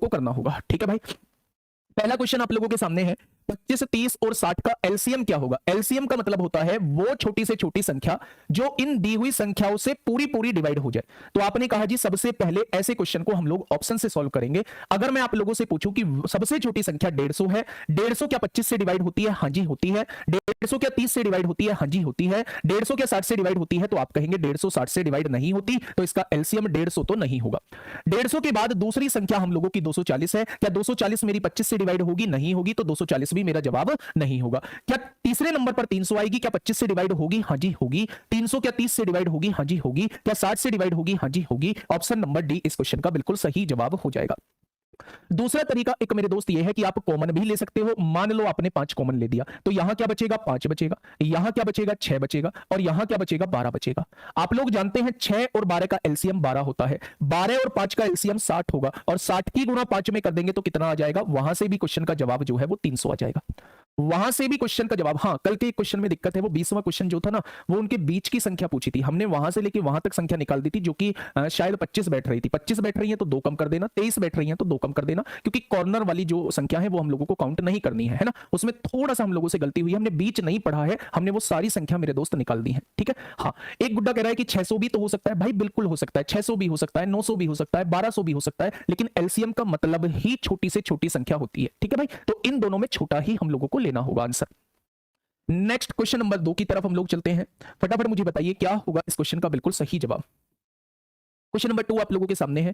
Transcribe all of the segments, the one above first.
को करना होगा। ठीक है भाई, पहला क्वेश्चन आप लोगों के सामने है, 25, 30 और 60 का एलसीएम क्या होगा। एलसीएम का मतलब होता है वो छोटी से छोटी संख्या जो इन दी हुई संख्याओं से पूरी पूरी डिवाइड हो जाए। तो आपने कहा जी सबसे पहले ऐसे क्वेश्चन को हम लोग ऑप्शन से सॉल्व करेंगे। अगर मैं आप लोगों से पूछूं कि सबसे छोटी संख्या 150 है, 150 क्या 25 से डिवाइड होती है? हाँ जी होती है। 150 क्या 30 से डिवाइड होती है? हाँ जी होती है। 150 क्या 60 से डिवाइड होती है? तो आप कहेंगे 150 60 से डिवाइड नहीं होती, तो इसका एलसीएम 150 तो नहीं होगा। 150 के बाद दूसरी संख्या हम लोगों की 240 है। क्या 240 मेरी 25 से डिवाइड होगी? नहीं होगी, तो 240 भी मेरा जवाब नहीं होगा। क्या तीसरे नंबर पर 300 आएगी? क्या 25 से डिवाइड होगी? हाँ जी होगी। 300 क्या 30 से डिवाइड होगी? हाँ जी होगी। क्या 60 से डिवाइड होगी? हाँ जी होगी। ऑप्शन नंबर डी इस क्वेश्चन का बिल्कुल सही जवाब हो जाएगा। दूसरा तरीका एक मेरे दोस्त ये है कि आप कॉमन भी ले सकते हो। मान लो आपने 5 कॉमन ले दिया, तो यहां क्या बचेगा? 5 बचेगा। यहां क्या बचेगा? 6 बचेगा। और यहां क्या बचेगा? 12 बचेगा। आप लोग जानते हैं 6 और 12 का एलसीएम 12 होता है, 12 और 5 का एलसीएम 60 होगा, और 60 की गुणा 5 में कर देंगे तो कितना आ जाएगा? वहां से भी क्वेश्चन का जवाब जो है वो 300 आ जाएगा। वहां से भी क्वेश्चन का जवाब, हाँ कल के एक क्वेश्चन में दिक्कत है, वो 20वां क्वेश्चन जो था ना, वो उनके बीच की संख्या पूछी थी, हमने वहां से लेके वहां तक संख्या निकाल दी थी, जो कि शायद 25 बैठ रही थी। 25 बैठ रही है तो 2 कम कर देना, 23 बैठ रही है तो 2 कम कर देना, क्योंकि कॉर्नर वाली जो संख्या है वो हम लोगों को काउंट नहीं करनी है ना, उसमें थोड़ा सा हम लोगों से गलती हुई है, हमने बीच नहीं पढ़ा है, हमने वो सारी संख्या मेरे दोस्त निकाल दी है। ठीक है, हाँ एक गुड्डा कह रहा है कि 600 भी तो हो सकता है। भाई बिल्कुल हो सकता है, 600 भी हो सकता है, 900 भी हो सकता है, 1200 भी हो सकता है, लेकिन एलसीएम का मतलब ही छोटी से छोटी संख्या होती है। ठीक है भाई, तो इन दोनों में छोटा ही हम लोगों को लेना होगा आंसर। नेक्स्ट क्वेश्चन नंबर 2 की तरफ हम लोग चलते हैं। फटाफट मुझे बताइए क्या होगा इस क्वेश्चन का बिल्कुल सही जवाब। क्वेश्चन नंबर 2 आप लोगों के सामने है,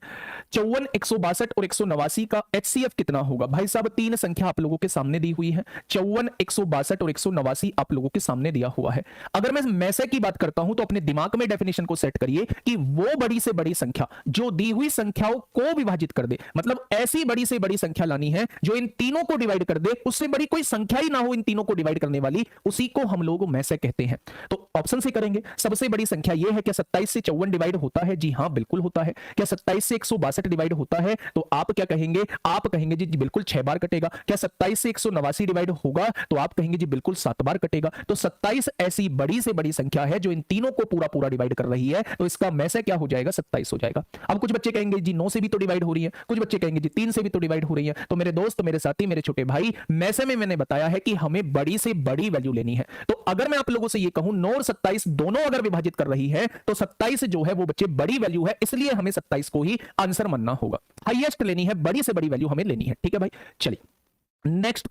54, 162 और 189 का एचसीएफ कितना होगा। भाई साहब तीन संख्या आप लोगों के सामने दी हुई है, 54, 162 और 189 आप लोगों के सामने दिया हुआ है। अगर मैं मैसे की बात करता हूं तो अपने दिमाग में डेफिनेशन को सेट करिए कि वो बड़ी से बड़ी संख्या जो दी हुई संख्याओं को विभाजित कर दे, मतलब ऐसी बड़ी से बड़ी संख्या लानी है जो इन तीनों को डिवाइड कर दे, उससे बड़ी कोई संख्या ही ना हो इन तीनों को डिवाइड करने वाली, उसी को हम लोग मैसे कहते हैं। तो ऑप्शन से करेंगे। सबसे बड़ी संख्या यह है, क्या 27 से 54 डिवाइड होता है? जी हां बिल्कुल होता है। क्या 27 से 162 डिवाइड होता है? तो आप क्या कहेंगे? आप कहेंगे जी बिल्कुल 6 बार कटेगा। क्या 27 से 189 डिवाइड होगा? तो आप कहेंगे जी बिल्कुल 7 बार कटेगा। तो 27 ऐसी बड़ी से बड़ी संख्या है जो इन तीनों को पूरा पूरा डिवाइड कर रही है, तो इसका में से क्या हो जाएगा? 27 हो जाएगा। अब कुछ बच्चे कहेंगे जी 9 से भी तो डिवाइड हो रही है, कुछ बच्चे कहेंगे जी 3 से भी तो डिवाइड हो रही है। तो मेरे दोस्त, मेरे साथी, मेरे छोटे भाई, मैसे में मैंने बताया है कि हमें बड़ी से बड़ी वैल्यू लेनी है। तो अगर मैं आप लोगों से ये कहूं 9 और 27 दोनों अगर विभाजित कर रही है तो 27 जो है वो बच्चे बड़ी वैल्यू है, इसलिए हमें 27 को ही आंसर मानना होगा। हाईएस्ट लेनी है, बड़ी से बड़ी वैल्यू हमें लेनी है। ठीक है भाई, चलिए नेक्स्ट